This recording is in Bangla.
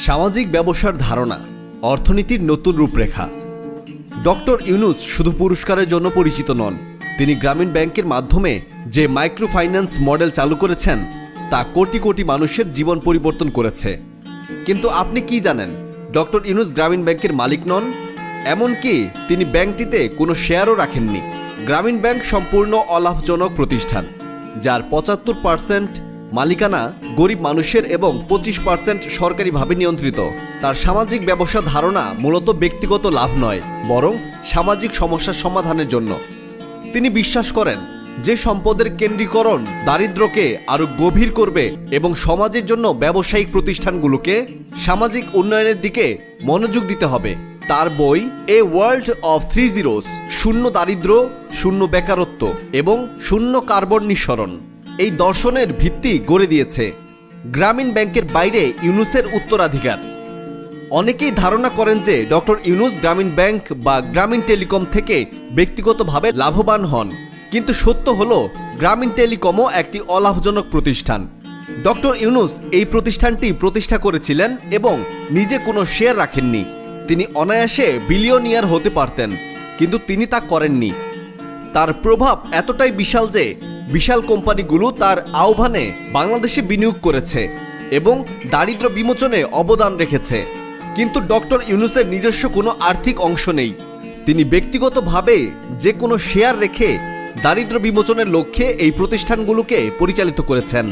সামাজিক ব্যবসার ধারণা, অর্থনীতির নতুন রূপরেখা। ডক্টর ইউনুস শুধু পুরস্কারের জন্য পরিচিত নন। তিনি গ্রামীণ ব্যাংকের মাধ্যমে যে মাইক্রো ফাইন্যান্স মডেল চালু করেছেন তা কোটি কোটি মানুষের জীবন পরিবর্তন করেছে। কিন্তু আপনি কি জানেন, ডক্টর ইউনুস গ্রামীণ ব্যাংকের মালিক নন, এমনকি তিনি ব্যাংকটিতে কোনো শেয়ারও রাখেননি। গ্রামীণ ব্যাংক সম্পূর্ণ অলাভজনক প্রতিষ্ঠান, যার ৭৫% মালিকানা গরিব মানুষের এবং ২৫% সরকারিভাবে নিয়ন্ত্রিত। তার সামাজিক ব্যবসা ধারণা মূলত ব্যক্তিগত লাভ নয়, বরং সামাজিক সমস্যার সমাধানের জন্য। তিনি বিশ্বাস করেন যে সম্পদের কেন্দ্রীকরণ দারিদ্র্যকে আরও গভীর করবে এবং সমাজের জন্য ব্যবসায়িক প্রতিষ্ঠানগুলোকে সামাজিক উন্নয়নের দিকে মনোযোগ দিতে হবে। তার বই এ ওয়ার্ল্ড অফ 3 জিরোস, শূন্য দারিদ্র্য, শূন্য বেকারত্ব এবং শূন্য কার্বন নিঃসরণ, এই দর্শনের ভিত্তি গড়ে দিয়েছে। গ্রামীণ ব্যাংকের বাইরে ইউনুসের উত্তরাধিকার। অনেকেই ধারণা করেন যে ডক্টর ইউনুস গ্রামীণ ব্যাংক বা গ্রামীণ টেলিকম থেকে ব্যক্তিগতভাবে লাভবান হন, কিন্তু সত্য হলো গ্রামীণ টেলিকমও একটি অলাভজনক প্রতিষ্ঠান। ডক্টর ইউনুস এই প্রতিষ্ঠানটি প্রতিষ্ঠা করেছিলেন এবং নিজে কোনো শেয়ার রাখেননি। তিনি অনায়াসে বিলিয়নিয়ার হতে পারতেন, কিন্তু তিনি তা করেননি। তার প্রভাব এতটাই বিশাল যে বিশাল কোম্পানিগুলো তার আহ্বানে বাংলাদেশে বিনিয়োগ করেছে এবং দারিদ্র্য বিমোচনে অবদান রেখেছে। কিন্তু ডক্টর ইউনুসের নিজস্ব কোনো আর্থিক অংশ নেই। তিনি ব্যক্তিগতভাবে যে কোনো শেয়ার রেখে দারিদ্র্য বিমোচনের লক্ষ্যে এই প্রতিষ্ঠানগুলোকে পরিচালিত করেছেন।